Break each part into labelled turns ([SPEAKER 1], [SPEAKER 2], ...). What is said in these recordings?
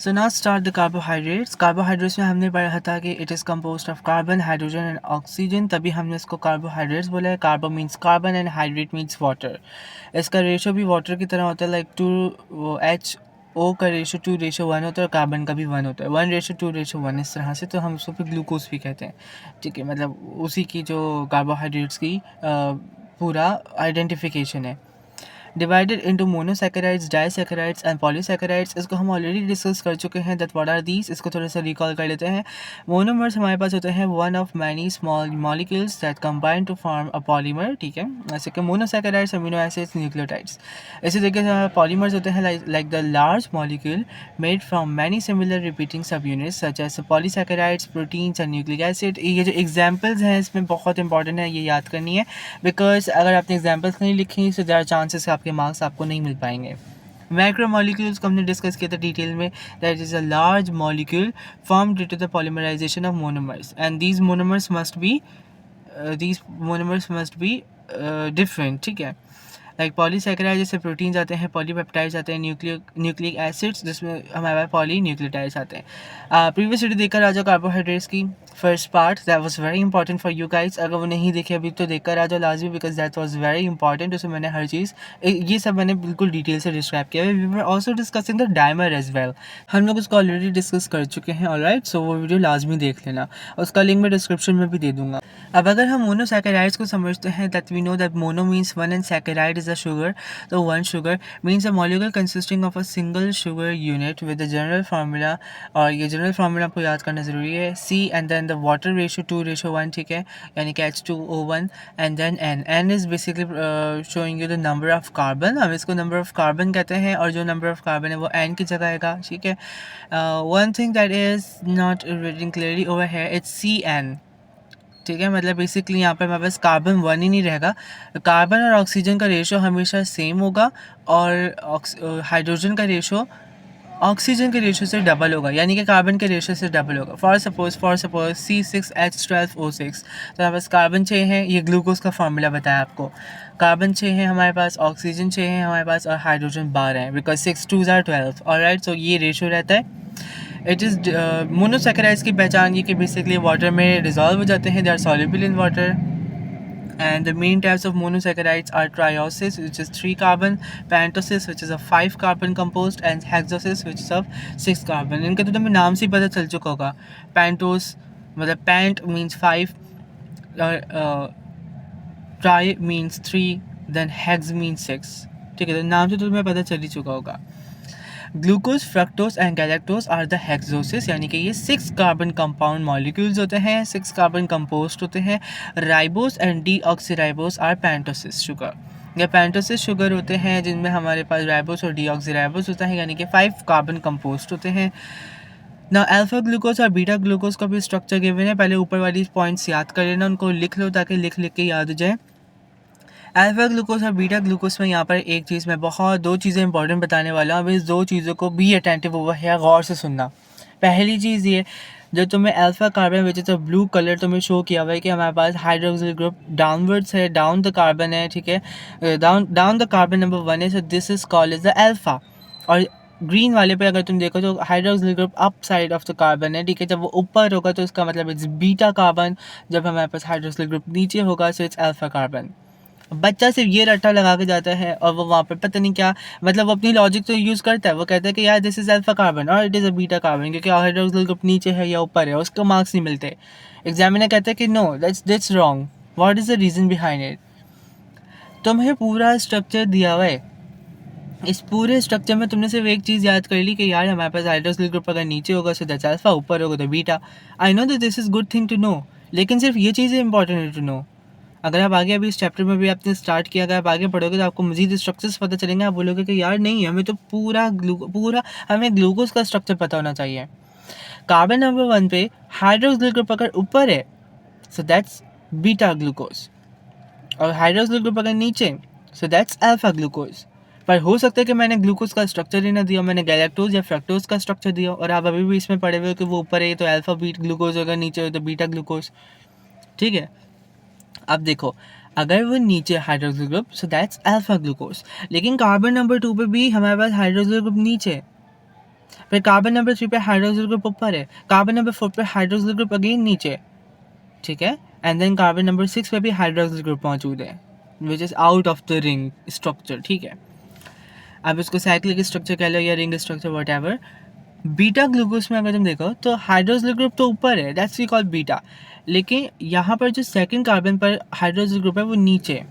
[SPEAKER 1] So now start the carbohydrates. Carbohydrates में हमने पढ़ा था कि it is composed of carbon, hydrogen and oxygen, तभी हमने इसको कार्बोहाइड्रेट्स बोला है। Carbo means carbon and hydrate means water. इसका रेशो भी वाटर की तरह होता है, लाइक टू एच ओ का रेशो 2:1 होता है और कार्बन का भी 1 होता है, 1:2:1 इस तरह से। तो हम उसको फिर ग्लूकोज भी कहते हैं, ठीक है। मतलब उसी की जो कार्बोहाइड्रेट्स की पूरा आइडेंटिफिकेशन है। Divided into monosaccharides, disaccharides and polysaccharides. इसको हम ऑलरेडी डिस्कस कर चुके हैं, दैट व्हाट आर दीज। इसको थोड़ा सा रिकॉल कर लेते हैं। मोनोमर्स हमारे पास होते हैं one of many small molecules that combine to form a polymer, ठीक है। ऐसे कि मोनोसैकेराइड्स, अमीनो एसिड्स, न्यूक्लियोटाइड्स। इसी तरीके से हमारे पॉलीमर्स होते हैं like the large molecule made from many similar repeating sub units such as polysaccharides, proteins and nucleic acid. ये जो एग्जाम्पल्स हैं इसमें बहुत इंपॉर्टेंट है, ये याद करनी है, बिकॉज अगर आपने एग्जाम्पल्स नहीं लिखी तो देयर आर चांसेस आपके मार्क्स आपको नहीं मिल पाएंगे। मैक्रोमोलिक्यूल्स को हमने डिस्कस किया था डिटेल में, that is a large molecule formed due to the polymerization of monomers, and these monomers must be different, ठीक है। लाइक पॉलीसैकेराइड जैसे प्रोटीन्स आते हैं, पॉलीपेप्टाइड्स आते हैं, न्यूक्लिक एसिड्स जिसमें हमारे पास पॉलीन्यूक्लियोटाइड्स आते हैं। प्रीवियस वीडियो देखकर आ जाओ कार्बोहाइड्रेट्स की first part, that was very important for you guys. अगर वो नहीं देखे अभी तो देखकर आ जाओ लाजमी, because that was very important. उसमें मैंने हर चीज़ ये सब मैंने बिल्कुल डिटेल से डिस्क्राइब किया है। We were also discussing the dimer as well, हम लोग उसको ऑलरेडी डिस्कस कर चुके हैं, ऑलराइट। सो वो वीडियो लाजमी देख लेना, उसका लिंक मैं डिस्क्रिप्शन में भी दे दूंगा। अब अगर हम मोनोसैकेराइड्स को समझते हैं, that we know that mono means one and saccharide is a sugar. तो one sugar means a molecule consisting of a single sugar unit with the general formula, और ये जनरल फार्मूला आपको याद करना ज़रूरी है, C and then the water ratio 2:1, ठीक है, यानी कि H2O1 and then N is basically showing you the number of carbon. हम इसको नंबर ऑफ कार्बन कहते हैं, और जो नंबर ऑफ कार्बन है वो N की जगह आएगा, ठीक है। One thing that is not written clearly over here, it's CN, ठीक है। मतलब बेसिकली यहाँ पर हमारे पास कार्बन 1 ही नहीं रहेगा, कार्बन और ऑक्सीजन का रेशो हमेशा सेम होगा, और हाइड्रोजन का रेशो ऑक्सीजन के रेशो से डबल होगा, यानी कि कार्बन के रेशो से डबल होगा। फॉर सपोज C6H12O6, तो हमारे पास कार्बन 6 है, ये ग्लूकोज का फार्मूला बताया आपको। कार्बन 6 है हमारे पास, ऑक्सीजन 6 है हमारे पास, और हाइड्रोजन 12 है, बिकॉज 6 2s are 12, ऑलराइट। सो ये रेशो रहता है। इट इज़ मोनोसैकेराइड्स की पहचान ये कि बेसिकली वाटर में डिजॉल्व हो जाते हैं, they are soluble in water. And the main types of monosaccharides are triosis, which is 3 carbon, pentosis, which is a 5 carbon compost, and hexosis, which is of 6 carbon. इनका तो तुम्हें नाम से ही पता चल चुका होगा। पेंटोस मतलब pent means 5, tri means 3, then hex means 6, ठीक है। तो नाम से तो तुम्हें पता चल ही चुका होगा। Glucose, fructose and galactose are the hexoses, यानी कि ये 6 कार्बन कंपाउंड मॉलिक्यूल्स होते हैं, 6 कार्बन कंपोस्ट होते हैं। Ribose and deoxyribose are pentoses sugar, या पेंटोसिस शुगर होते हैं जिनमें हमारे पास राइबोस और डीऑक्सीराइबोस होता है, यानी कि 5 कार्बन कंपोस्ट होते हैं। ना अल्फा ग्लूकोज और बीटा ग्लूकोज का भी स्ट्रक्चर गिवन है, पहले ऊपर वाली पॉइंट्स याद कर लेना, उनको लिख लो ताकि लिख लिख के याद हो जाए। अल्फा ग्लूकोज और बीटा ग्लूकोज में यहाँ पर एक चीज़ मैं दो चीज़ें इंपॉर्टेंट बताने वाला हूँ। अब इस दो चीज़ों को भी अटेंटिव ओवर है, गौर से सुनना। पहली चीज़ ये, जो तुम्हें alpha carbon which is a blue colour तुम्हें शो किया हुआ है कि हमारे पास हाइड्रोक्सिल ग्रुप डाउनवर्ड्स है, डाउन द कार्बन है, ठीक है, डाउन द कार्बन नंबर 1 है, so this is called is the alpha. और ग्रीन वाले पे अगर तुम देखो तो hydroxyl group up side of the carbon है, ठीक है। जब वो ऊपर होगा तो इसका मतलब इट्स बीटा कार्बन, जब हमारे पास हाइड्रोक्सिल ग्रुप नीचे होगा सो इट्स अल्फा कार्बन। बच्चा सिर्फ ये रट्टा लगा के जाता है और वो वहाँ पर पता नहीं क्या, मतलब वो अपनी लॉजिक तो यूज़ करता है, वो कहता है कि यार दिस इज़ अल्फा कार्बन और it is a beta carbon, क्योंकि हाइड्रोक्सिल ग्रुप नीचे है या ऊपर है, उसको मार्क्स नहीं मिलते। एग्जामिनर कहता है कि no that's wrong, what is the reason behind it. तुम्हें पूरा स्ट्रक्चर दिया हुआ है, इस पूरे स्ट्रक्चर में तुमने सिर्फ एक चीज़ याद कर ली कि यार हमारे पास हाइड्रोक्सिल ग्रुप अगर नीचे होगा सो दैट्स अल्फा, ऊपर होगा तो beta. I know that this is good thing to know, लेकिन सिर्फ ये चीज़ें इंपॉर्टेंट है टू नो। अगर आप आगे अभी इस चैप्टर में भी आपने स्टार्ट किया, अगर आप आगे पढ़ोगे तो आपको मजीद स्ट्रक्चर्स पता चलेंगे, आप बोलोगे कि यार नहीं हमें तो पूरा हमें ग्लूकोज का स्ट्रक्चर पता होना चाहिए। कार्बन नंबर 1 पे हाइड्रोक्सिल ग्रुप अगर ऊपर है सो दैट्स बीटा ग्लूकोज, और हाइड्रोक्सिल ग्रुप अगर नीचे सो दैट्स अल्फा ग्लूकोज। पर हो सकता है कि मैंने ग्लूकोज का स्ट्रक्चर ही ना दिया, मैंने गैलेक्टोज या फ्रक्टोज का स्ट्रक्चर दिया, और आप अभी भी इसमें पढ़े हुए हो कि वो ऊपर है तो अल्फा बीट ग्लूकोज होगा, नीचे हो तो बीटा ग्लूकोज, ठीक है। अब देखो, अगर वो नीचे hydroxyl group so that's alpha glucose, लेकिन कार्बन नंबर 2 पे भी हमारे पास हाइड्रोक्सिल ग्रुप नीचे, फिर कार्बन नंबर 3 पे हाइड्रोक्सिल ग्रुप ऊपर है, कार्बन नंबर 4 पे हाइड्रोक्सिल ग्रुप अगेन नीचे, ठीक है, एंड देन कार्बन नंबर 6 पे भी हाइड्रोक्सिल ग्रुप मौजूद है which is out of the ring structure, ठीक है। अब इसको साइक्लिक स्ट्रक्चर कह लो या ring structure what ever. Beta glucose में अगर तुम देखो तो हाइड्रोक्सिल ग्रुप तो ऊपर है, दैट्स वी कॉल बीटा, लेकिन यहाँ पर जो सेकंड कार्बन पर हाइड्रोक्सिल ग्रुप है वो नीचे,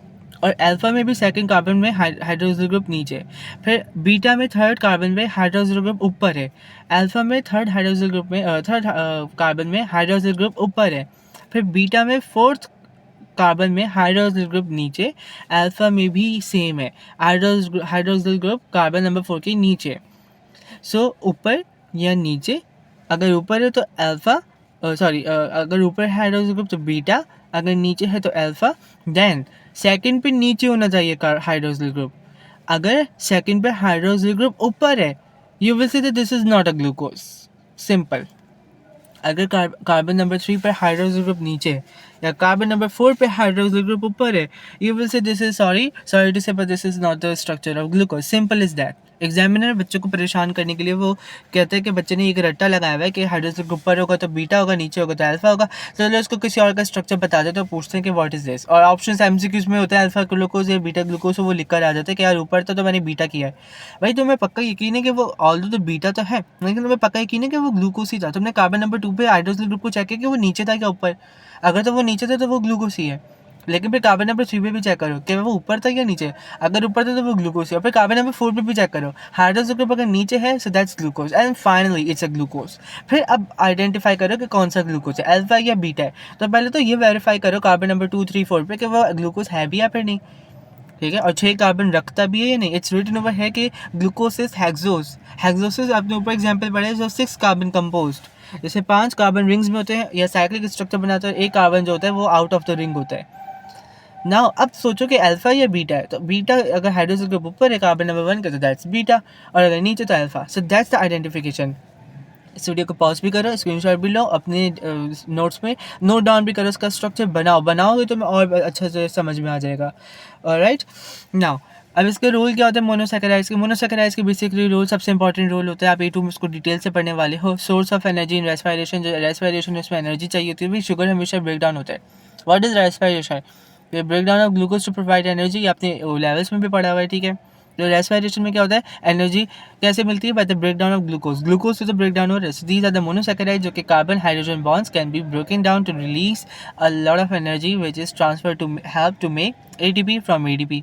[SPEAKER 1] और अल्फा में भी सेकंड कार्बन में हाइड्रोक्सिल ग्रुप नीचे, फिर बीटा में थर्ड कार्बन में हाइड्रोक्सिल ग्रुप ऊपर है, अल्फा में थर्ड हाइड्रोक्सिल ग्रुप में थर्ड कार्बन में हाइड्रोक्सिल ग्रुप ऊपर है, फिर बीटा में फोर्थ कार्बन में हाइड्रोक्सिल ग्रुप नीचे, अल्फा में भी सेम है, हाइड्रोक्सिल ग्रुप कार्बन नंबर 4 के नीचे। सो ऊपर या नीचे, अगर ऊपर है तो अल्फा, अगर ऊपर है हाइड्रोक्सिल ग्रुप तो बीटा, अगर नीचे है तो अल्फा, देन सेकंड पे नीचे होना चाहिए हाइड्रोक्सिल ग्रुप। अगर सेकंड पे हाइड्रोक्सिल ग्रुप ऊपर है, you will see that this is not a glucose, simple. अगर कार्बन नंबर 3 पर हाइड्रोक्सिल ग्रुप नीचे है या कार्बन नंबर 4 पे हाइड्रोक्सिल ग्रुप ऊपर है, you will say this is sorry to say but this is not the structure of glucose, simple is that. Examiner बच्चों को परेशान करने के लिए वो कहते हैं कि बच्चे ने एक रट्टा लगाया हुआ है कि हाइड्रोक्सिल ग्रुप ऊपर होगा तो बीटा होगा, नीचे होगा तो अल्फा होगा, चलो इसको किसी और का स्ट्रक्चर बता दे तो पूछते हैं कि व्हाट इज दिस, और ऑप्शन एमसीक्यूज में होता है अल्फा ग्लूकोज या बीटा ग्लूकोज, वो लिख कर आ जाता है कि यार ऊपर तो मैंने बीटा किया है। भाई तुम्हें पक्का यकीन है कि वो ऑल्दो तो बीटा तो है, लेकिन तुम्हें पक्का यकीन है कि वो ग्लूकोज ही था। तुमने कार्बन नंबर 2 पे हाइड्रोक्सिल ग्रुप को चेक किया कि वो नीचे था क्या ऊपर, अगर तो वो नीचे था तो वो ग्लूकोज ही है। लेकिन फिर कार्बन नंबर 3 पे भी चेक करो कि वो ऊपर था या नीचे, अगर ऊपर था तो वो ग्लूकोज है, और फिर कार्बन नंबर 4 पे भी चेक करो हाइड्रोक्सिल ग्रुप अगर नीचे है so that's glucose, and finally it's a glucose. फिर अब आइडेंटिफाई करो कि कौन सा ग्लूकोज है, अल्फा या बीटा है। तो पहले तो ये वेरीफाई करो कार्बन नंबर 2, 3, 4 पे कि वो ग्लूकोज है भी या फिर नहीं, ठीक है, और 6 कार्बन रखता भी है या नहीं। इट्स रिटन ओवर है कि ग्लूकोज इज हेक्सोस, हेक्सोसिस आपने ऊपर एग्जांपल पढ़ा है जो 6 कार्बन कंपोज्ड, जैसे 5 कार्बन रिंग्स में होते हैं या साइक्लिक स्ट्रक्चर बनाते हैं, एक कार्बन जो होता है वो आउट ऑफ द रिंग होता है। नाउ अब सोचो कि अल्फा या बीटा है, तो बीटा अगर हाइड्रोक्सिल ग्रुप ऊपर है कार्बन नंबर 1 का तो दैट्स बीटा, और अगर नीचे तो alpha, so that's the identification. इस वीडियो को पॉज भी करो, स्क्रीनशॉट भी लो, अपने नोट्स में नोट डाउन भी करो, उसका स्ट्रक्चर बनाओगे तो मैं और अच्छे से समझ में आ जाएगा। ऑलराइट, नाउ अब इसके रूल क्या होते हैं मोनोसैकेराइड्स के बेसिकली रूल, सबसे इंपॉर्टेंट रूल होता है, आप A2 में इसको डिटेल से पढ़ने वाले हो। Source of energy in respiration, जो रेस्पिरेशन उसमें एनर्जी चाहिए होती है, शुगर हमेशा ब्रेक डाउन होता है। What is respiration? Break down of glucose to provide energy, आपने लेवल्स में भी पढ़ा हुआ है, ठीक है। तो रेस्पिरेशन में क्या होता है, एनर्जी कैसे मिलती है, by the break down of glucose, glucose से तो ब्रेक डाउन हो रहा है। दीज आर द मोनोसैकेराइड जो कि carbon hydrogen bonds can be broken down to release a lot of energy which is transfer to help to make ATP from ADP।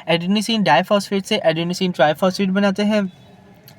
[SPEAKER 1] Adenosine diphosphate से adenosine triphosphate बनाते हैं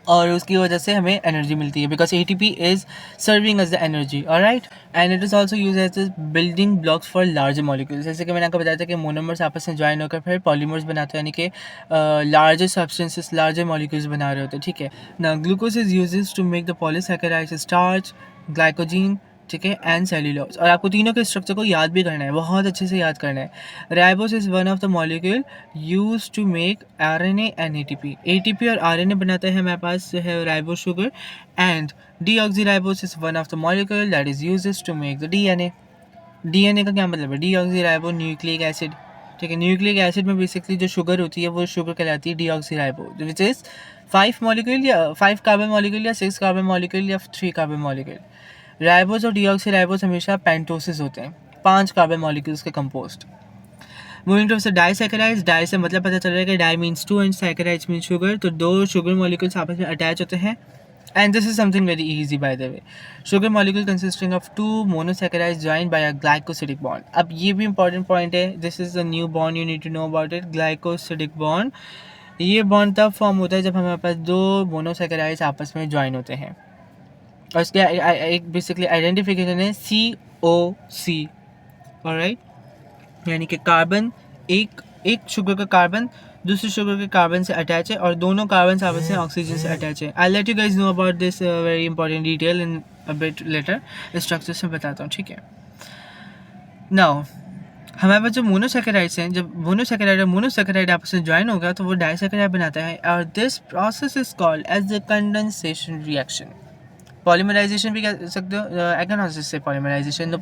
[SPEAKER 1] और उसकी वजह से हमें एनर्जी मिलती है, because ATP is serving as the energy, alright, and it is also use as building blocks for larger molecules. जैसे कि मैंने आपको बताया था कि मोनोमर्स आपस में ज्वाइन होकर फिर पॉलीमर्स बनाते हैं, यानी कि लार्जर सब्सटेंसेस, लार्जर मॉलिक्यूल्स बना रहे होते हैं, ठीक है ना। Glucose is uses to make the polysaccharides, starch, glycogen, ठीक है, एंड सेल्यूलोज। और आपको तीनों के स्ट्रक्चर को याद भी करना है, बहुत अच्छे से याद करना है। Ribose is one of the molecule use to make RNA and ATP। ATP और RNA बनाता है हमारे पास जो है ribose sugar, and deoxyribose is one of the molecule that is uses to make the DNA। DNA का क्या मतलब है, डीऑक्सीराइबो न्यूक्लिक एसिड, ठीक है। न्यूक्लिक एसिड में बेसिकली जो शुगर होती है वो शुगर कहलाती है डीऑक्सीराइबो, विच इज 5 मॉलिक्यूल या 5 कार्बन मॉलिक्यूल या 6 कार्बन मॉलिक्यूल या 3 कार्बन मॉलिक्यूल। राइबोस और डीऑक्सीराइबोस हमेशा पेंटोसिस होते हैं, 5 कार्बन मॉलिक्यूल्स के composed. Moving to disaccharides, di से मतलब पता चल रहा है कि di means 2 and saccharides means sugar, तो 2 शुगर मॉलिक्यूल्स आपस में अटैच होते हैं, and this is something very easy by the way. Sugar molecule consisting of 2 monosaccharides joined by a glycosidic bond. अब ये भी इंपॉर्टेंट पॉइंट है, this is a new bond, you need to know about it, glycosidic bond. ये bond तब form होता है जब हमारे पास 2 मोनोसैकेराइड्स आपस में ज्वाइन होते हैं, और इसके एक बेसिकली आइडेंटिफिकेशन है COC, ऑलराइट, यानी कि कार्बन एक शुगर का कार्बन दूसरे शुगर के कार्बन से अटैच है और दोनों कार्बन आपस में ऑक्सीजन से अटैच है। I let you guys know about this very important detail in a bit letter, structure से बताता हूँ, ठीक है। नाउ हमारे पास जो मोनोसैकेराइड्स हैं, जब मोनोसैकेराइड और मोनोसैकेराइड आपस में ज्वाइन होगा तो वो डाइसैकेराइड बनाता है, और this process is called as the condensation reaction. Polymerisation भी कह सकते हो, I can also say polymerisation.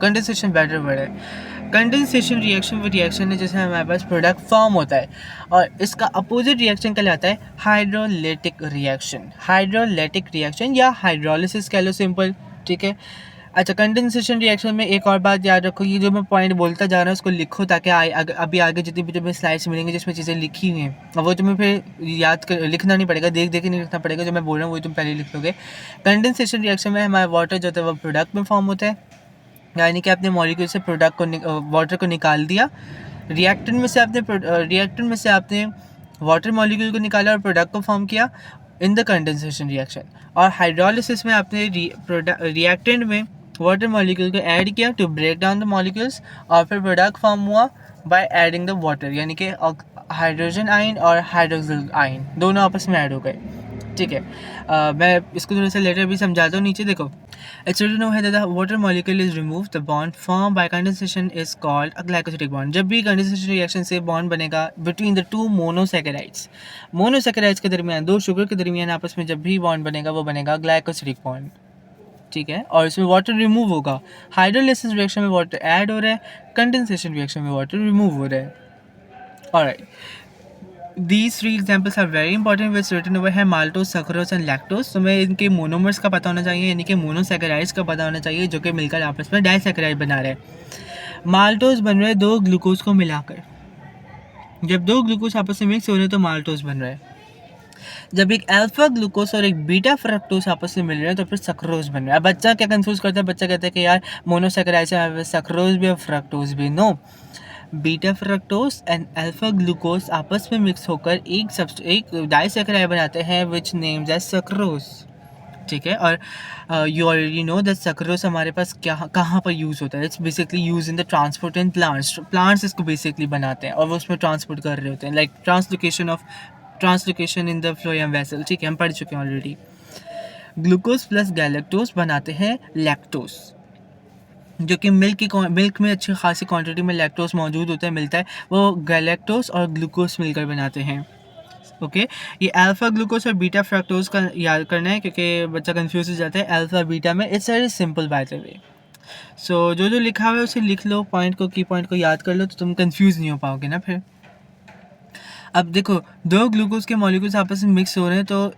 [SPEAKER 1] Condensation better word है। कंडेंसेशन रिएक्शन वो रिएक्शन है जैसे हमारे पास प्रोडक्ट फॉर्म होता है, और इसका अपोजिट रिएक्शन कहलाता है हाइड्रोलिटिक रिएक्शन। हाइड्रोलिटिक रिएक्शन या हाइड्रोलिसिस कह लो सिंपल, ठीक है। अच्छा, कंडेंसेशन रिएक्शन में एक और बात याद रखो, ये जो मैं पॉइंट बोलता जा रहा हूँ उसको लिखो, ताकि अभी आगे जितनी भी तुम्हें स्लाइड्स मिलेंगी जिसमें चीज़ें लिखी हुई हैं, और वो तुम्हें फिर लिखना नहीं पड़ेगा, देख देख के नहीं लिखना पड़ेगा, जो मैं बोल रहा हूँ वही तुम पहले लिख लोगे। कंडेंसेशन रिएक्शन में हमारा वाटर जो होता है वो प्रोडक्ट में फॉर्म होता है, यानी कि आपने मॉलिक्यूल से प्रोडक्ट को वाटर को निकाल दिया, रिएक्टेंट में से आपने वाटर मॉलिक्यूल को निकाला और प्रोडक्ट को फॉर्म किया इन द कंडेंसेशन रिएक्शन। और हाइड्रोलिसिस में आपने रिएक्टेंट में वाटर मॉलिक्यूल को ऐड किया to break down the molecules, और फिर प्रोडक्ट फॉर्म हुआ बाय ऐडिंग द वाटर, यानी कि हाइड्रोजन आयन और हाइड्रोक्सिल आयन दोनों आपस में ऐड हो गए, ठीक है। मैं इसको थोड़ा सा लेटर भी समझाता हूँ, नीचे देखो। It's written over here that the water molecule is removed. The bond formed by condensation is called a glycosidic bond. जब भी condensation reaction से bond बनेगा between the two monosaccharides, monosaccharides के दरमियान, दो शुगर के दरमियान आपस में जब भी bond बनेगा वो बनेगा glycosidic bond, ठीक है। और इसमें वाटर रिमूव होगा। हाइड्रोलिसिस रिएक्शन में वाटर ऐड हो रहा है, कंडेंसेशन रिएक्शन में वाटर रिमूव हो रहा है। Alright, These three examples are very important which written over here, maltose, sucrose and lactose। तो मैं इनके मोनोमर्स का पता होना चाहिए, यानी कि मोनोसैकेराइड्स का पता होना चाहिए, जो कि मिलकर आपस में डाइसैकेराइड बना रहे हैं। माल्टोज बन रहे हैं दो ग्लूकोज को मिलाकर, जब दो ग्लूकोज आपस में मिक्स हो रहे हैं तो माल्टोज बन रहा है। जब एक अल्फा ग्लूकोज और एक बीटा फ्रक्टोज आपस में मिल रहे हैं तो फिर सक्रोज बन रहा है। अब बच्चा क्या कंफ्यूज करता है, बच्चा कहता है कि यार मोनोसैकेराइड से सक्रोज भी और फ्रक्टोज भी। No, beta fructose and alpha glucose आपस में मिक्स होकर एक डाइसैकेराइड बनाते हैं विच नेम्स एज सक्रोज, ठीक है। और you already know that sucrose हमारे पास कहाँ पर यूज़ होता है। It's basically use in the transport in plants इसको बेसिकली बनाते हैं और वो उसमें ट्रांसपोर्ट कर रहे होते हैं, like translocation in the phloem vessel, ठीक है, हम पढ़ चुके हैं ऑलरेडी। ग्लूकोज प्लस गैलेक्टोज बनाते हैं लैक्टोज, जो कि मिल्क में अच्छी खासी क्वांटिटी में लैक्टोज मौजूद होता है, मिलता है, वो गैलेक्टोज और ग्लूकोज मिलकर बनाते हैं, ओके। ये अल्फा ग्लूकोज और बीटा फ्रक्टोज का याद करना है क्योंकि बच्चा कंफ्यूज हो जाता है अल्फा बीटा में। It's very simple by the way. So जो जो लिखा हुआ है उसे लिख लो, पॉइंट को, की पॉइंट को याद कर लो, तो तुम कंफ्यूज नहीं हो पाओगे ना फिर। अब देखो, दो ग्लूकोज के मॉलिक्यूल्स आपस में मिक्स हो रहे हैं, तो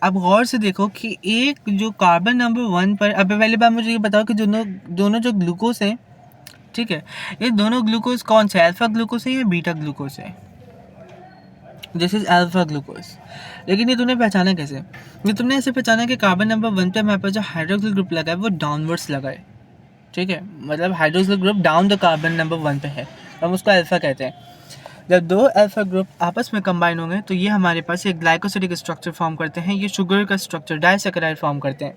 [SPEAKER 1] अब गौर से देखो कि एक जो कार्बन नंबर 1 पर, अब पहले बार मुझे ये बताओ कि दोनों जो ग्लूकोज हैं, ठीक है, ये दोनों ग्लूकोज कौन से, अल्फा ग्लूकोज है या बीटा ग्लूकोज है? This is alpha glucose. लेकिन ये तुमने पहचाना कैसे? ये तुमने ऐसे पहचाना कि कार्बन नंबर 1 पे हमारे पास जो हाइड्रोक्सिल ग्रुप लगा है वो डाउनवर्ड्स लगा है, ठीक है, मतलब hydroxyl group down the carbon number 1 पे है, हम उसको अल्फा कहते हैं। जब दो अल्फा ग्रुप आपस में कंबाइन होंगे तो ये हमारे पास एक ग्लाइकोसिडिक स्ट्रक्चर फॉर्म करते हैं, ये शुगर का स्ट्रक्चर डाइसैकेराइड फॉर्म करते हैं।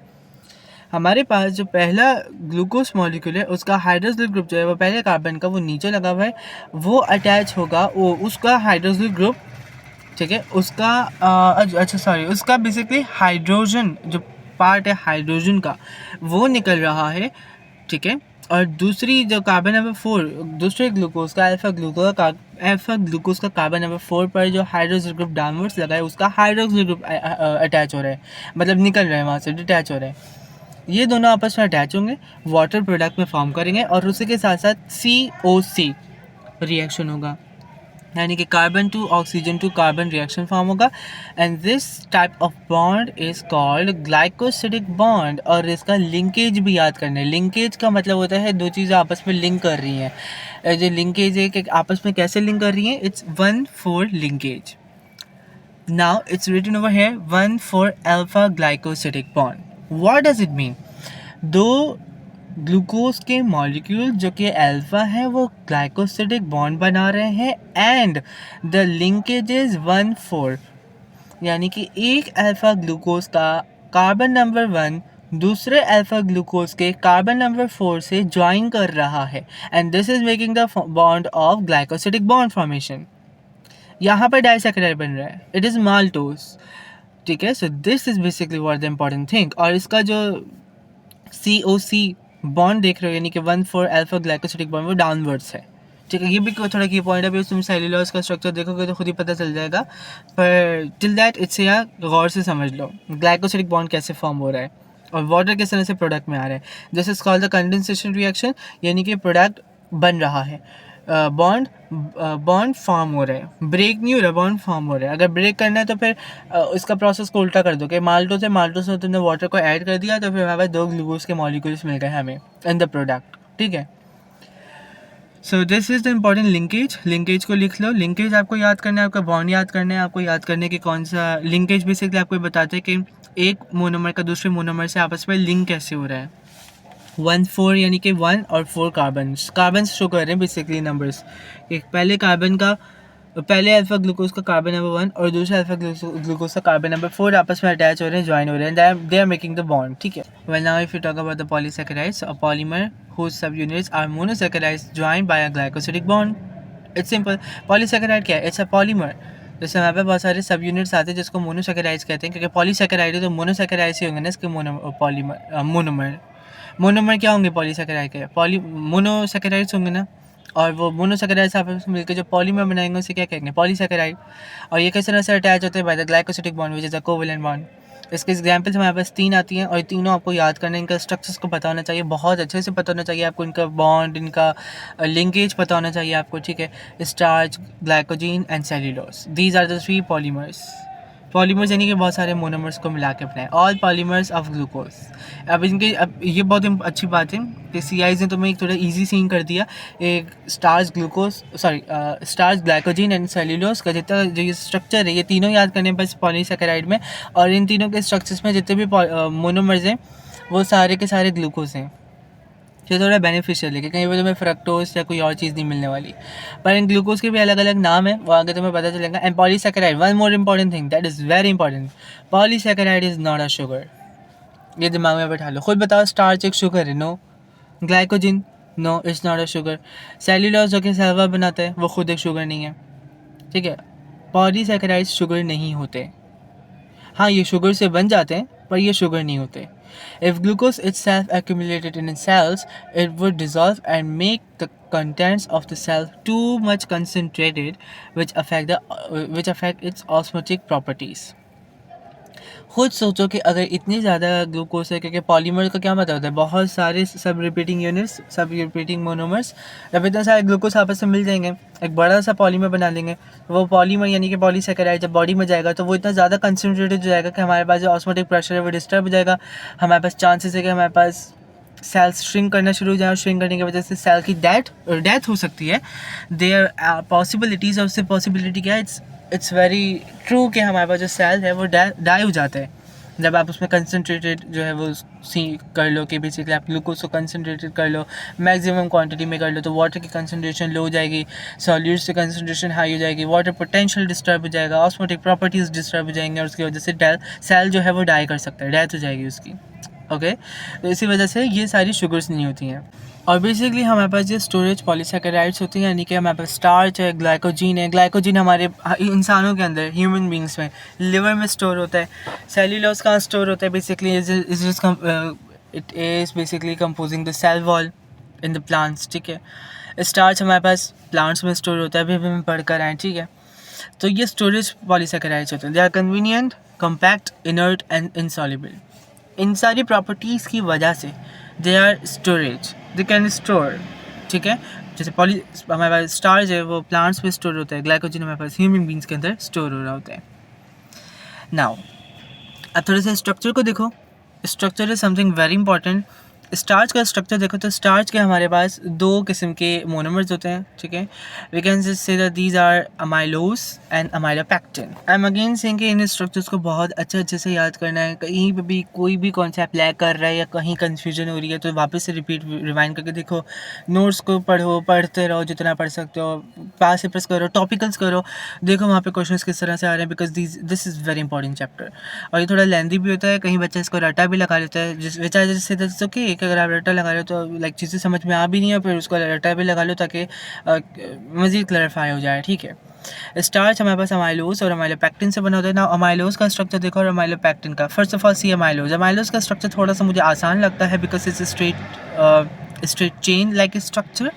[SPEAKER 1] हमारे पास जो पहला ग्लूकोज मॉलिक्यूल है उसका हाइड्रोक्सिल ग्रुप जो है वो पहले कार्बन का वो नीचे लगा हुआ है, वो अटैच होगा, वो उसका हाइड्रोक्सिल ग्रुप, ठीक है, उसका उसका बेसिकली हाइड्रोजन जो पार्ट है हाइड्रोजन का वो निकल रहा है, ठीक है। और दूसरी जो कार्बन नंबर 4, दूसरे ग्लूकोज का अल्फा ग्लूकोज का कार्बन नंबर 4 पर जो हाइड्रोक्सिल ग्रुप डाउनवर्ड्स लगा है उसका हाइड्रोक्सिल ग्रुप अटैच हो रहा है, मतलब निकल रहा है वहाँ से, डिटैच हो रहा है। ये दोनों आपस में अटैच होंगे, वाटर प्रोडक्ट में फॉर्म करेंगे और उसी के साथ साथ COC रिएक्शन होगा, यानी कि carbon to oxygen to carbon reaction form होगा। And this type of bond is called glycosidic bond. और इसका लिंकेज भी याद करना है। लिंकेज का मतलब होता है दो चीज़ें आपस में लिंक कर रही हैं। जो लिंकेज है कि आपस में कैसे लिंक कर रही हैं, it's 1,4 linkage. Now it's written over here 1,4 alpha glycosidic bond. What does it mean? दो ग्लूकोज के मॉलिक्यूल जो कि अल्फा है वो ग्लाइकोसिडिक बॉन्ड बना रहे हैं एंड द लिंकेज इज 1,4, यानी कि एक अल्फा ग्लूकोज का कार्बन नंबर 1 दूसरे अल्फा ग्लूकोज के कार्बन नंबर 4 से ज्वाइन कर रहा है and this is making the bond of glycosidic bond formation. यहाँ पर डाइसैकेराइड बन रहा है, इट इज़ माल्टोज, ठीक है। So this is basically what the important thing. और इसका जो COC बॉन्ड देख रहे हो, यानी कि 1,4 अल्फा ग्लाइकोसिडिक बॉन्ड, वो डाउनवर्ड्स है, ठीक है। ये भी थोड़ा की पॉइंट है, अभी तुम सेल्यूलोज का स्ट्रक्चर देखोगे तो खुद ही पता चल जाएगा, पर टिल दैट इट्स या गौर से समझ लो ग्लाइकोसिडिक बॉन्ड कैसे फॉर्म हो रहा है। और वाटर किस तरह से प्रोडक्ट में आ रहा है. This is called the condensation reaction, यानी कि प्रोडक्ट बन रहा है. बॉन्ड फॉर्म हो रहा है, ब्रेक नहीं हो रहा, बॉन्ड फॉर्म हो रहा है. अगर ब्रेक करना है तो फिर इसका प्रोसेस को उल्टा कर दो कि माल्टो से तुमने वाटर को ऐड कर दिया तो फिर हमारे पास 2 ग्लूकोज के मॉलिक्यूल्स मिल गए हमें इन द प्रोडक्ट. ठीक है. So this is the important linkage को लिख लो. लिंकेज आपको याद करना है, आपका बॉन्ड याद करना है, आपको याद करने की कौन सा लिंकेज बेसिकली आपको बताते हैं कि एक मोनोमर का दूसरे मोनोमर से आपस में लिंक कैसे हो रहा है. 1-4 यानी कि 1 और 4 कार्बन्स शो कर रहे हैं बेसिकली नंबर्स. एक पहले अल्फा ग्लूकोज का कार्बन नंबर 1 और दूसरे अल्फा ग्लूकोज का कार्बन नंबर 4 आपस में अटैच हो रहे हैं, ज्वाइन हो रहे हैं, they are making the bond. ठीक है. Well now if you talk about the polysaccharides, a polymer whose subunits are monosaccharides joined by a glycosidic bond. It's simple. Polysaccharide क्या है? It's a polymer. जैसे हमारे पास बहुत सारे सब यूनिट्स आते हैं जिसको मोनोसैकेराइड्स कहते हैं, क्योंकि पॉलीसैकेराइड है तो मोनोसैकेराइड्स ही होंगे ना इसके मोनोमर क्या होंगे पॉलीसैकेराइड के? मोनोसैकेराइड्स होंगे ना. और वो मोनोसैकेराइड्स आपस में मिलकर जो पॉलीमर बनाएंगे उसे क्या कहेंगे? पॉलीसैकेराइड. और ये किस तरह से अटैच होते हैं? Bye the glycosidic bond which is a covalent bond. इसके एग्जाम्पल्स हमारे पास 3 आती हैं और तीनों आपको याद करना है. इनका स्ट्रक्चर्स को पता होना चाहिए, बहुत अच्छे से पता होना चाहिए आपको. इनका बॉन्ड, इनका लिंकेज पता होना चाहिए आपको. ठीक है. Starch, glycogen and cellulose, these are the 3 polymers यानी कि बहुत सारे मोनोमर्स को मिला के बनाए. All polymers of glucose. अब ये बहुत अच्छी बात है कि CIs ने तुम्हें एक थोड़ा इजी सीन कर दिया. एक स्टार्च ग्लाइकोजीन एंड सेल्यूलोज का जितना जो ये स्ट्रक्चर है, ये तीनों याद करने बस पॉलीसैकेराइड में. और इन तीनों के स्ट्रक्चर्स में जितने भी मोनोमर्स हैं वो सारे के सारे ग्लूकोज हैं. ये थोड़ा बेनिफिशियल है कि कहीं पर तुम्हें फ्रक्टोज या कोई और चीज़ नहीं मिलने वाली. पर इन ग्लूकोज के भी अलग अलग नाम है, वो आगे तुम्हें पता चलेगा. And polysaccharide, one more important thing that is very important, polysaccharide is not a sugar. ये दिमाग में बैठा लो. खुद बताओ, स्टार्च एक शुगर है? No. Glycogen, no, it's not a sugar. Cellulose जो कि सेल्वा बनाता है वो खुद एक शुगर नहीं है. ठीक है. पॉलीसैकेराइड्स शुगर नहीं होते. हाँ, ये शुगर से बन जाते हैं पर ये शुगर नहीं होते. If glucose itself accumulated in cells, it would dissolve and make the contents of the cell too much concentrated, which affect its osmotic properties. खुद सोचो कि अगर इतनी ज़्यादा ग्लूकोज है, क्योंकि पॉलीमर का क्या मतलब होता है? बहुत सारे सब रिपीटिंग मोनोमर्स. जब इतने सारे ग्लूकोज आपस में मिल जाएंगे एक बड़ा सा पॉलीमर बना लेंगे, वो पॉलीमर यानी कि पॉलीसैकेराइड जब बॉडी में जाएगा तो वो इतना ज़्यादा कंसनट्रेटेड हो जाएगा कि हमारे पास जो ऑस्मोटिक प्रेशर है वो डिस्टर्ब हो जाएगा. हमारे पास चांसेस है कि हमारे पास सेल्स श्रिंक करना शुरू हो जाए और श्रिंक करने की वजह से सेल की डेथ हो सकती है. देयर पॉसिबिलिटीज़, और उससे पॉसिबिलिटी क्या है? इट्स वेरी ट्रू कि हमारे पास जो सेल है वो डाई हो जाता है जब आप उसमें कंसनट्रेटेड जो है वो कर लो. कि बेसिकली आप ग्लूकोज को कंसनट्रेटेड कर लो, मैक्सिमम क्वांटिटी में कर लो, तो वाटर की कंसनट्रेशन लो हो जाएगी, सॉल्यूट्स की कंसनट्रेशन हाई हो जाएगी, वाटर पोटेंशियल डिस्टर्ब हो जाएगा, ऑस्मोटिक प्रॉपर्टीज़ डिस्टर्ब हो जाएंगे और उसकी वजह से सेल जो है वो डाई कर सकता है, डेथ हो जाएगी उसकी. ओके. तो इसी वजह से ये सारी शुगर्स नहीं होती हैं. और बेसिकली हमारे पास ये स्टोरेज पॉलीसैकेराइड्स होती हैं, यानी कि हमारे पास स्टार्च है, ग्लाइकोजीन है. ग्लाइकोजीन हमारे इंसानों के अंदर, ह्यूमन बींग्स में, लिवर में स्टोर होता है. सेल्यूलोज कहाँ स्टोर होता है? Basically it is basically composing the cell wall in the plants. ठीक है. स्टार्च हमारे पास प्लांट्स में स्टोर होता है, अभी हम पढ़ कर आए. ठीक है. तो ये स्टोरेज पॉलीसैकेराइड्स होते हैं. They are convenient, compact, inert and insoluble. इन सारी प्रॉपर्टीज़ की वजह से they are storage, they can store. ठीक है. जैसे हमारे पास स्टार्च है वो प्लांट्स में स्टोर होता है, ग्लाइकोजन हमारे पास ह्यूमन बींग्स के अंदर स्टोर हो रहा होता है. नाउ अब थोड़ा सा स्ट्रक्चर को देखो. Structure is something very important. Starch का स्ट्रक्चर देखो तो स्टार्च के हमारे पास 2 किस्म के मोनोमर्स होते हैं. ठीक है. We can just say that these are amylose and amylopectin. I am again saying कि इन स्ट्रक्चर्स को बहुत अच्छे से याद करना है. कहीं पे भी कोई भी कॉन्सेप्ट लैग कर रहा है या कहीं कन्फ्यूजन हो रही है तो वापस से रिवाइंड करके देखो, नोट्स को पढ़ते रहो जितना पढ़ सकते हो, पास से करो, टॉपिकल्स करो, देखो वहाँ पे क्वेश्चंस किस तरह से आ रहे हैं, because this is very important chapter. और ये थोड़ा लेंदी भी होता है, कहीं बच्चा इसको रटा भी लगा लेता है, जैसे दैट्स ओके कि अगर आप रटा लगा रहे हो तो लाइक चीज़ें समझ में आ भी नहीं है, फिर उसको रटा भी लगा लो ताकि मज़ीद क्लैरिफाई हो जाए. ठीक है. स्टार्च हमारे पास अमाइलोज और अमाइलोपेक्टिन से बना होता है ना. अमाइलोज का स्ट्रक्चर देखो और अमाइलोपेक्टिन का. First of all see amylose का स्ट्रक्चर थोड़ा सा मुझे आसान लगता है because it's straight straight chain like structure.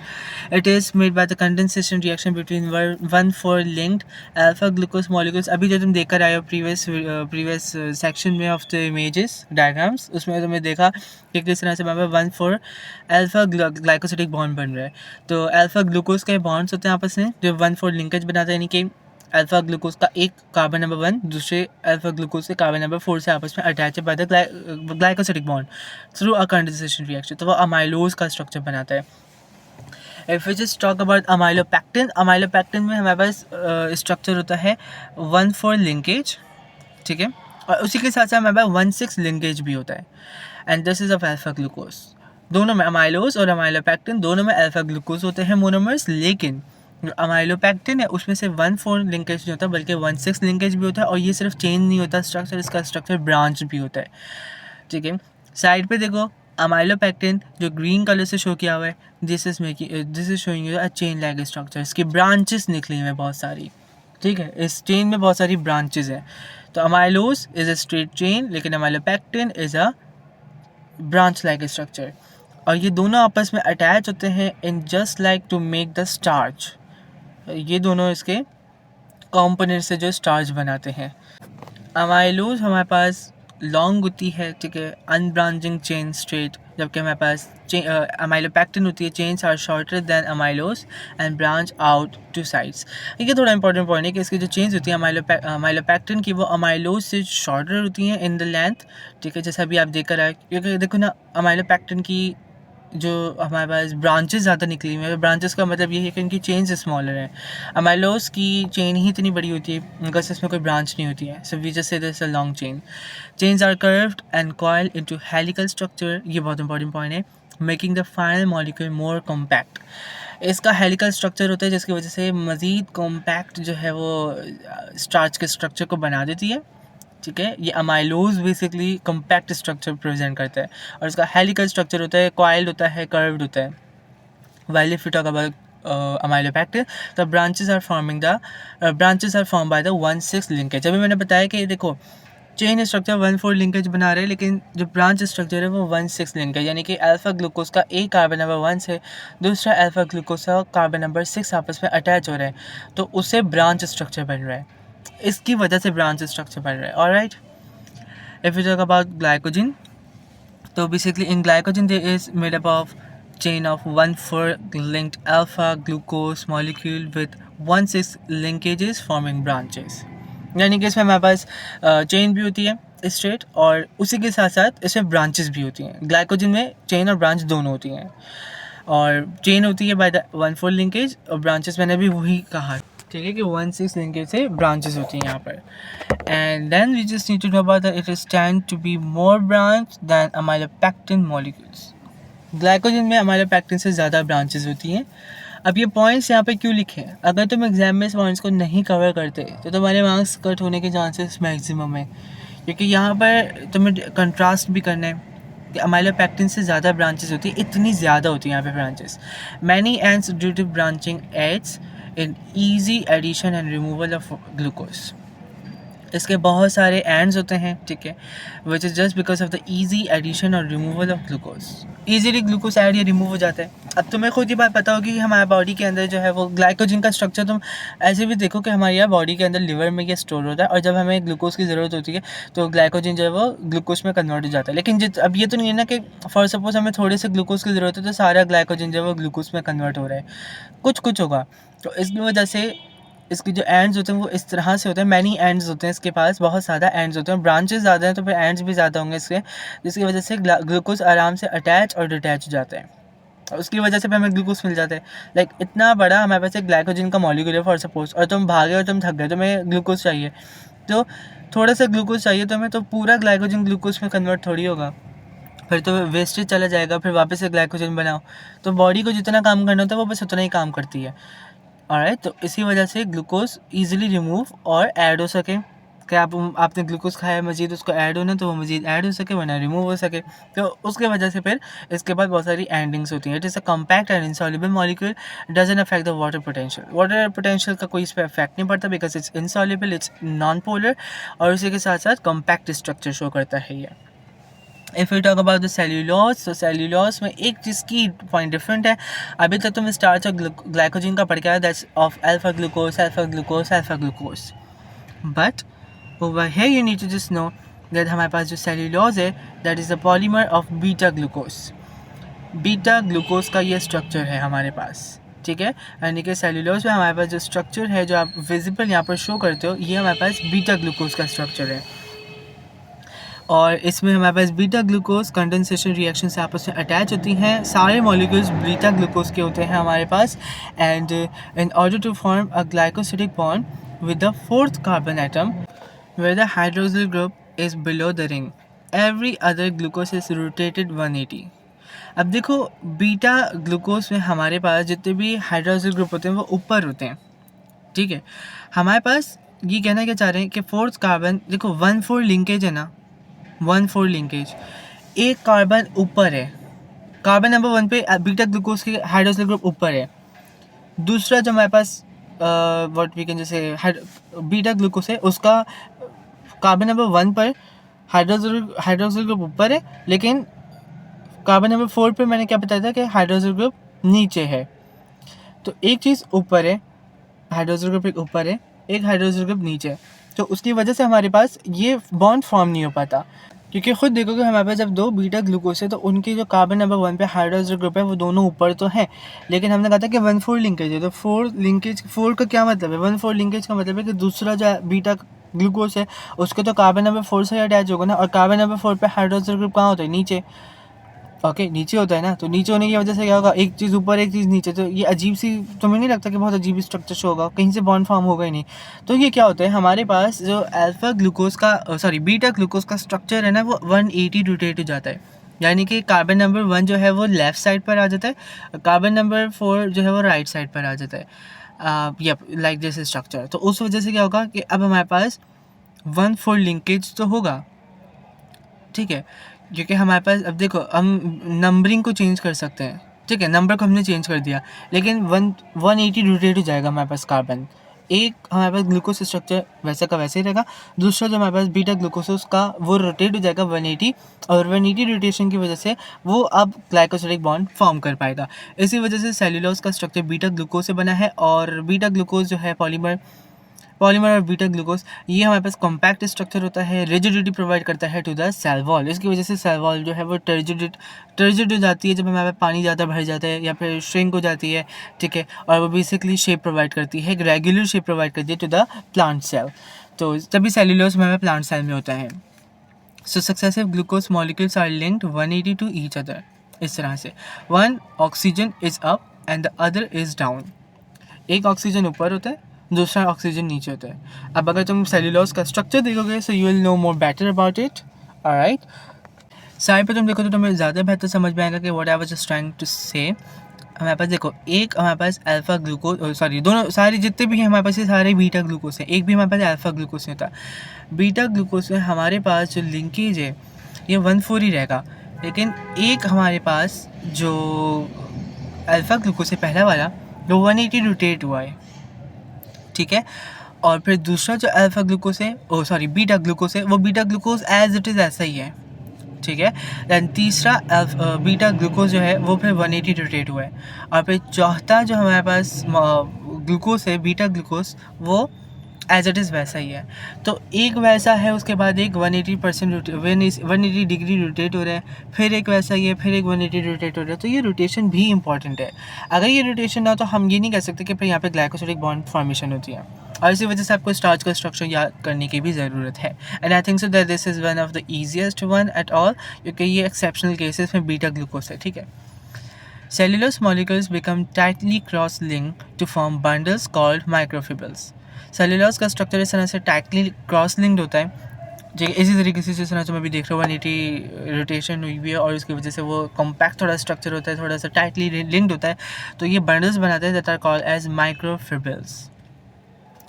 [SPEAKER 1] It is made by the condensation reaction between one four linked alpha glucose molecules. अभी जो तुम देख कर आए हो previous section में of the images diagrams, उसमें तुमने देखा कि किस तरह से वहाँ पर 1,4 अल्फा ग्लाइकोसिडिक बॉन्ड बन रहा है. तो अल्फा ग्लूकोज के बॉन्ड्स होते हैं आपस में जो 1,4 लिंकेज बनाते हैं, यानी कि अल्फा ग्लूकोज का एक कार्बन नंबर 1 दूसरे अल्फा ग्लूकोज के कार्बन नंबर 4 से आपस में अटैच है by the glycosidic bond through a condensation reaction. तो वो अमाइलोज का स्ट्रक्चर बनाता है. If we just talk about amylopectin में हमारे पास स्ट्रक्चर होता है 1,4 लिंकेज, ठीक है, और उसी के साथ साथ हमारे पास 1,6 लिंकेज भी होता है. And this is of alpha glucose. दोनों में अमाइलोज और अमाइलोपैक्टिन दोनों में अल्फा ग्लूकोज होते हैं मोनोमर्स, लेकिन जो अमाइलोपैक्टिन है उसमें से 1,4 लिंकेज नहीं होता बल्कि 1,6 लिंकेज भी होता है. और ये सिर्फ चेन नहीं होता स्ट्रक्चर, इसका स्ट्रक्चर ब्रांच भी होता है, ठीक है. साइड पे देखो अमाइलोपैक्टिन जो ग्रीन कलर से शो किया हुआ है, this is showing you a chain like structure. इसकी ब्रांचेस निकली हुई हैं बहुत सारी, ठीक है. इस चेन में बहुत सारी ब्रांचेस हैं. तो amylose is a straight chain लेकिन amylopectin is a branch like structure. और ये दोनों आपस में अटैच होते हैं in just like to make the starch. ये दोनों इसके कंपोनेंट से जो स्टार्च बनाते हैं. अमाइलोज हमारे पास लॉन्ग होती है, ठीक है, अनब्रांचिंग चेन स्ट्रेट, जबकि हमारे पास अमाइलोपैक्टिन होती है chains are shorter than amylose and branch out to sides. ये थोड़ा इंपॉर्टेंट पॉइंट है कि इसकी जो चेन्स होती है अमाइलोपैक्टिन की वो अमाइलोज से शॉर्टर होती हैं इन द लेंथ, ठीक है, जैसा अभी आप देख कर आए. क्योंकि देखो ना अमाइलोपैक्टिन की जो हमारे पास ब्रांचेस ज़्यादा निकली हुई हैं. ब्रांचेस का मतलब ये है कि इनकी चेन्स स्मॉलर हैं. अमाइलोज की चेन ही इतनी बड़ी होती है बिकॉज इसमें कोई ब्रांच नहीं होती है. So we just say this a long chain. Chains are curved and coiled into helical structure. ये बहुत इंपॉर्टेंट पॉइंट है. Making the final molecule more compact. इसका हेलिकल स्ट्रक्चर होता है जिसकी वजह से मज़ीद कॉम्पैक्ट जो है वो स्टार्च के स्ट्रक्चर को बना देती है, ठीक है. ये amylose basically compact structure present करता है और इसका हेलिकल स्ट्रक्चर होता है, कॉइल्ड होता है, कर्व्ड होता है. While if you talk about amylopectin the branches are form by the 1,6 linkage. अभी मैंने बताया कि देखो चेन स्ट्रक्चर 1,4 लिंकेज बना रहे हैं लेकिन जो ब्रांच स्ट्रक्चर है वो 1,6 लिंकेज, यानी कि अल्फा ग्लूकोज का एक कार्बन नंबर 1 से दूसरा अल्फा ग्लूकोज का कार्बन नंबर 6 आपस में अटैच हो रहे हैं, तो उससे ब्रांच स्ट्रक्चर बन रहा है. इसकी वजह से ब्रांच स्ट्रक्चर बन रहा है. Alright, if you talk about glycogen, तो basically in glycogen there is made up of chain of 1,4 linked alpha glucose molecule with 1,6 linkages forming branches. यानी कि इसमें हमारे पास चेन भी होती है स्ट्रेट और उसी के साथ साथ इसमें ब्रांचेस भी होती हैं. ग्लाइकोजन में चेन और ब्रांच दोनों होती हैं और चेन होती है बाय द 1,4 लिंकेज और ब्रांचेस मैंने भी वही कहा, ठीक है, कि 1,6 लिंकेज से ब्रांचेस होती हैं यहाँ पर. And then we just need to know about that it is tend to be more branch than amylopectin molecules. Glycogen में अमाइलोपैक्टिन से ज़्यादा ब्रांचेस होती हैं. अब ये पॉइंट्स यहाँ पे क्यों लिखे हैं? अगर तुम एग्जाम में इस पॉइंट्स को नहीं कवर करते तो तुम्हारे मार्क्स कट होने के चांसेस मैक्सिमम है, क्योंकि यहाँ पर तुम्हें कंट्रास्ट भी करना है कि अमाइलोपैक्टिन से ज़्यादा ब्रांचेस होती है, इतनी ज़्यादा होती है यहाँ पे branches. Many ends due to branching aids in easy addition and removal of glucose. इसके बहुत सारे एंड्स होते हैं, ठीक है, which is just because of the easy addition और removal of glucose. Easily glucose add या रिमूव हो जाता है. अब तुम्हें खुद ही बात पता होगी कि हमारे बॉडी के अंदर जो है वो ग्लाइकोजन का स्ट्रक्चर तुम ऐसे भी देखो कि हमारे यहाँ बॉडी के अंदर लिवर में ये स्टोर होता है और जब हमें ग्लूकोज की ज़रूरत होती है तो ग्लाइकोजन जो है वो ग्लूकोज में कन्वर्ट हो जाता है. लेकिन अब ये तो नहीं है ना कि फॉर सपोज हमें थोड़े से ग्लूकोज की ज़रूरत है तो सारा ग्लाइकोजन जो है वो ग्लूकोज में कन्वर्ट हो रहा है. कुछ होगा. तो इसकी वजह से इसके जो एंड्स होते हैं वो इस तरह से होते हैं. मैनी एंड्स होते हैं इसके पास, बहुत ज़्यादा एंड्स होते हैं, ब्रांचेस ज़्यादा हैं तो फिर एंड्स भी ज़्यादा होंगे इसके, जिसकी वजह से ग्लूकोज आराम से अटैच और डिटैच हो जाता है और उसकी वजह से फिर हमें ग्लूकोज मिल जाता है. लाइक इतना बड़ा हमारे पास एक ग्लाइकोजन का मॉलिक्यूल है फॉर सपोज, और तुम भागे और तुम थक गए तो हमें ग्लूकोज चाहिए, तो थोड़ा सा ग्लूकोज चाहिए तो हमें, तो पूरा ग्लाइकोजन ग्लूकोज में कन्वर्ट थोड़ी होगा, फिर तो वेस्टेज चला जाएगा. फिर वापस से ग्लाइकोजन बनाओ. तो बॉडी को जितना काम करना होता है वो बस उतना ही काम करती है. ऑलराइट, तो इसी वजह से ग्लूकोज ईजिली रिमूव और ऐड हो सके कि आपने ग्लूकोज खाया मज़ीद उसको ऐड होना तो वो मज़ीद ऐड हो सके वरना रिमूव हो सके. तो उसके वजह से फिर इसके बाद बहुत सारी एंडिंग्स होती हैं. It is a compact and insoluble molecule, doesn't affect the water potential. Water potential का कोई इस पर इफेक्ट नहीं पड़ता because it's insoluble, it's non polar और उसी के साथ साथ कॉम्पैक्ट स्ट्रक्चर शो करता है ये. If you talk about the cellulose, तो सेल्यूलोज में एक चीज़ की पॉइंट डिफरेंट है। अभी तक तुम स्टार्च और ग्लाइकोजन का पढ़ के आया, that's of alpha glucose, alpha glucose, alpha glucose. But over here you need to just know that हमारे पास जो सेल्यूलोज है that is the polymer of beta glucose. Beta glucose का ये स्ट्रक्चर है हमारे पास, ठीक है। यानी कि सेल्यूलोज में हमारे पास जो स्ट्रक्चर है जो आप विजिबल यहाँ पर शो करते हो, ये हमारे पास बीटा ग्लूकोज का स्ट्रक्चर है। और इसमें हमारे पास बीटा ग्लूकोज कंडेंसेशन रिएक्शन से आपस में अटैच होती हैं। सारे मॉलिक्यूल्स बीटा ग्लूकोज के होते हैं हमारे पास। And in order to form a glycosidic bond with the fourth carbon atom where the hydroxyl group is below the ring, every other glucose is rotated 180। अब देखो बीटा ग्लूकोज में हमारे पास जितने भी हाइड्रोक्सिल ग्रुप होते हैं वो ऊपर होते हैं, ठीक है। हमारे पास ये कहना क्या चाह रहे हैं कि फोर्थ कार्बन, देखो 1,4 लिंकेज है ना, 1,4 लिंकेज, एक कार्बन ऊपर है, कार्बन नंबर 1 पे बीटा ग्लूकोज के हाइड्रोक्सिल ग्रुप ऊपर है। दूसरा जो हमारे पास व्हाट वी कैन जैसे बीटा ग्लूकोज है, उसका कार्बन नंबर 1 पर हाइड्रोक्सिल ग्रुप ऊपर है, लेकिन कार्बन नंबर 4 पे मैंने क्या बताया था कि हाइड्रोक्सिल ग्रुप नीचे है। तो एक चीज़ ऊपर है, हाइड्रोक्सिल ग्रुप एक ऊपर है, एक हाइड्रोक्सिल ग्रुप नीचे है, तो उसकी वजह से हमारे पास ये बॉन्ड फॉर्म नहीं हो पाता। क्योंकि खुद देखोगे हमारे पास जब दो बीटा ग्लूकोज है तो उनकी जो कार्बन नंबर 1 पे हाइड्रोक्सिल ग्रुप है वो दोनों ऊपर तो है, लेकिन हमने कहा था कि 1,4 लिंकेज है। तो 4 लिंकेज, 4 का क्या मतलब है, 1,4 लिंकेज का मतलब है कि दूसरा जो बीटा ग्लूकोज है उसके तो कार्बन नंबर 4 से अटैच होगा ना, और कार्बन नंबर 4 पे हाइड्रोक्सिल ग्रुप कहाँ होता है, नीचे। ओके, नीचे होता है ना, तो नीचे होने की वजह से क्या होगा, एक चीज़ ऊपर एक चीज़ नीचे, तो ये अजीब सी, तुम्हें नहीं लगता कि बहुत अजीब स्ट्रक्चर शो होगा, कहीं से बॉन्ड फॉर्म होगा ही नहीं। तो ये क्या होता है, हमारे पास जो अल्फा ग्लूकोज का बीटा ग्लूकोज का स्ट्रक्चर है ना, वो 180 रोटेट हो जाता है। यानी कि कार्बन नंबर 1 जो है वो लेफ़्ट साइड पर आ जाता है, कार्बन नंबर 4 जो है वो राइट साइड पर आ जाता है। Like this structure. तो उस वजह से क्या होगा कि अब हमारे पास 1,4 लिंकेज तो होगा, ठीक है। क्योंकि हमारे पास अब देखो हम नंबरिंग को चेंज कर सकते हैं, ठीक है, नंबर को हमने चेंज कर दिया, लेकिन 180 रोटेट हो जाएगा हमारे पास कार्बन। एक हमारे पास ग्लूकोज स्ट्रक्चर वैसा का वैसे ही रहेगा, दूसरा जो हमारे पास बीटा ग्लूकोज है उसका वो रोटेट हो जाएगा 180, और 180 रोटेशन की वजह से वो अब ग्लाइकोसिडिक बॉन्ड फॉर्म कर पाएगा। इसी वजह से सेल्यूलोज का स्ट्रक्चर बीटा ग्लूकोज से बना है, और बीटा ग्लूकोज जो है पॉलीमर और बीटा ग्लूकोज, ये हमारे पास कॉम्पैक्ट स्ट्रक्चर होता है, रिजिडिटी प्रोवाइड करता है टू द सेल वॉल। इसकी वजह से सेल वॉल जो है वो टर्जिड हो जाती है जब हमारे पास पानी ज़्यादा भर जाता है या फिर श्रिंक हो जाती है, ठीक है। और वो बेसिकली शेप प्रोवाइड करती है, एक रेगुलर शेप प्रोवाइड करती है टू द प्लांट सेल। तो तभी सेल्यूलोज हमारे प्लांट सेल में होता है। So successive glucose molecules are linked 180 to each other, इस तरह से one oxygen is up and the other is down. एक ऑक्सीजन ऊपर होता है, दूसरा ऑक्सीजन नीचे होता है। अब अगर तुम सेल्यूलोज का स्ट्रक्चर देखोगे so you will know more better about it, alright. Side पे तुम देखो तो तुम्हें ज़्यादा बेहतर समझ में आएगा कि what I was just trying to say. हमारे पास देखो, एक हमारे पास अल्फा ग्लूकोज, दोनों सारे जितने भी हैं हमारे पास ये सारे बीटा ग्लूकोज हैं, एक भी हमारे पास अल्फा ग्लूकोज नहीं होता। बीटा ग्लूकोज में हमारे पास जो लिंकेज है ये 1,4 ही रहेगा, लेकिन एक हमारे पास जो अल्फा ग्लूकोज है पहला वाला वो 180 रोटेट हुआ है, ठीक है। और फिर दूसरा जो अल्फा ग्लूकोज है, बीटा ग्लूकोज है, वो beta glucose as it is ऐसा ही है, ठीक है। दैन तीसरा बीटा ग्लूकोज जो है वो फिर 180 रोटेट हुआ है, और फिर चौथा जो हमारे पास ग्लूकोज है बीटा ग्लूकोज, वो एज इट इज़ वैसा ही है। तो एक वैसा है, उसके बाद एक 180 डिग्री रोटेट हो रहा है, फिर एक वैसा ही है, फिर एक 180 रोटेट हो रहा है। तो ये रोटेशन भी इंपॉर्टेंट है। अगर ये रोटेशन ना तो हम ये नहीं कह सकते कि फिर यहाँ पे ग्लाइकोसिडिक बॉन्ड फॉर्मेशन होती है, और इसी वजह से आपको स्टार्च का स्ट्रक्चर याद करने की भी ज़रूरत है। And I think so that this is one of the easiest one at all, क्योंकि ये एक्सेप्शनल केसेस में बीटा ग्लूकोज है, ठीक है। Cellulose molecules become tightly cross-linked to form bundles called microfibrils. Cellulose का स्ट्रक्चर इस तरह से टाइटली क्रॉस लिंक्ड होता है, जो इसी तरीके से जिस तरह से मैं भी देख रहा हूँ 180 रोटेशन हुई हुई है, और उसकी वजह से वो कॉम्पैक्ट थोड़ा स्ट्रक्चर होता है, थोड़ा सा टाइटली लिंक्ड होता है। तो ये बंडल्स बनाते हैं that are called as microfibrils,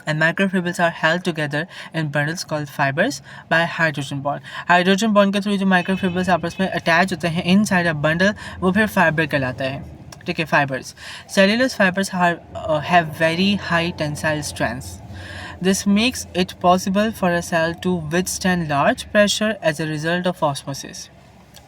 [SPEAKER 1] and microfibrils are held together in bundles called fibers by hydrogen bond. Hydrogen bond के थ्रू जो माइक्रोफिब्रिल्स आपस में अटैच होते हैं इनसाइड अ बंडल, वो फिर फाइबर कहलाता है, ठीक है, fibres. Cellulose fibres have very high tensile strengths. This makes it possible for a cell to withstand large pressure as a result of osmosis.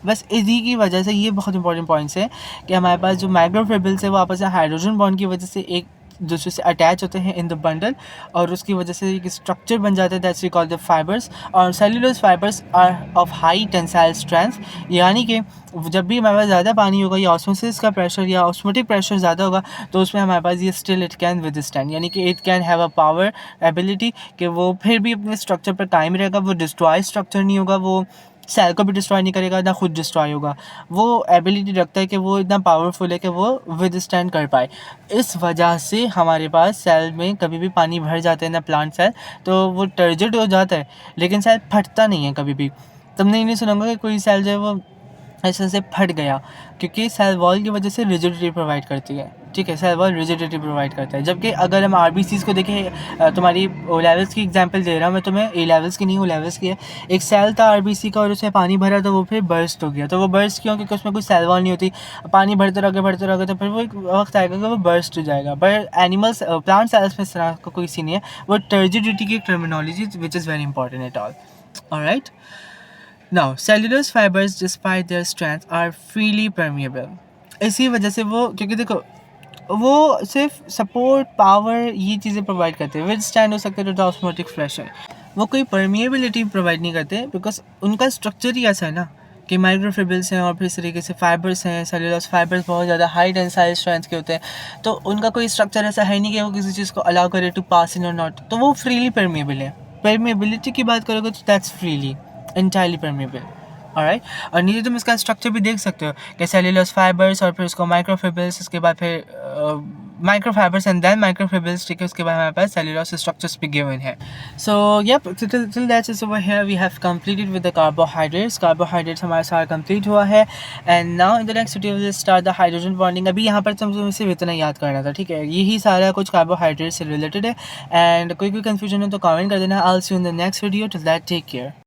[SPEAKER 1] बस इसी की वजह से ये बहुत इंपॉर्टेंट पॉइंट्स है कि हमारे पास जो माइक्रोफिब्रिल्स है वो आपस में हाइड्रोजन बॉन्ड की वजह से एक दूसरे से अटैच होते हैं इन द बंडल, और उसकी वजह से एक स्ट्रक्चर बन जाता है that's we call the fibres. और cellulose fibres are of high tensile strength, यानी कि जब भी हमारे पास ज़्यादा पानी होगा या ऑस्मोसिस का प्रेशर या ऑस्मोटिक प्रेशर ज़्यादा होगा तो उसमें हमारे पास ये स्टिल इट कैन विदस्टैंड, यानी कि it can have a power ability कि वो फिर भी अपने स्ट्रक्चर पर कायम रहेगा, वो डिस्ट्रॉय स्ट्रक्चर नहीं होगा, वो सेल को भी डिस्ट्रॉय नहीं करेगा, ना खुद डिस्ट्रॉय होगा। वो एबिलिटी रखता है कि वो इतना पावरफुल है कि वो विदस्टैंड कर पाए। इस वजह से हमारे पास सेल में कभी भी पानी भर जाता है ना प्लांट सेल, तो वो टर्जिड हो जाता है लेकिन सेल फटता नहीं है कभी भी। तुमने ये नहीं सुना होगा कि कोई सेल जो है वो ऐसे से फट गया, क्योंकि सेल वॉल की वजह से रिजिडिटी प्रोवाइड करती है। ठीक है, सेल वॉल रिजिडिटी प्रोवाइड करता है। जबकि अगर हम आरबीसीज को देखें, तुम्हारी ओ लेवल्स की एग्जांपल दे रहा हूँ मैं तुम्हें, ए लेवल्स की नहीं, ओ लेवल्स की है। एक सेल था आरबीसी का और उसमें पानी भरा तो वो फिर बर्स्ट हो गया। तो वो बर्स्ट क्यों? क्योंकि उसमें कोई सेल वॉल नहीं होती। पानी भरते रहोगे तो फिर वो एक वक्त आएगा कि वो बर्स्ट हो जाएगा। बट एनिमल्स, प्लांट सेल्स में इस तरह का कोई सीन नहीं है। वो टर्जिडिटी की terminology which is very important at all. Alright, now cellulose fibres despite their strength are freely permeable. इसी वजह से वो, क्योंकि देखो वो सिर्फ सपोर्ट, पावर, ये चीज़ें प्रोवाइड करते हैं, विद स्टैंड हो सकते हैं टू द ऑस्मोटिक प्रेशर। वो कोई परमिएबिलिटी प्रोवाइड नहीं करते बिकॉज उनका स्ट्रक्चर ही ऐसा है ना कि माइक्रोफिब्रिल्स हैं और फिर इस तरीके से फाइबर्स हैं। सेल्यूलोज फाइबर्स बहुत ज़्यादा हाई टेंसाइल स्ट्रेंथ के होते हैं, तो उनका कोई स्ट्रक्चर ऐसा है नहीं कि वो किसी चीज़ को अलाउ करे टू पास इन और नॉट, तो वो फ्रीली परमिएबल है। परमिएबिलिटी की बात करोगे तो that's freely entirely permeable। Alright, और नीचे तुम इसका स्ट्रक्चर भी देख सकते हो कि सेल्यूलोज फाइबर्स और फिर उसको माइक्रोफिब्रिल्स, उसके बाद फिर माइक्रोफाइबर्स एंड देन माइक्रोफिब्रिल्स। ठीक है, उसके बाद हमारे पास सेल्यूलोज स्ट्रक्चर्स भी गिवन है। So yup, till that is over here we have completed with the carbohydrates हमारा सारा कंप्लीट हुआ है। And now in the next video will start the hydrogen bonding. अभी यहाँ पर तुम सिर्फ इतना याद करना था, ठीक है, यही सारा कुछ कार्बोहाइड्रेट से रिलेटेड है। एंड कोई कंफ्यूजन हो तो कमेंट कर देना। I will see you in the next video. Till that take care.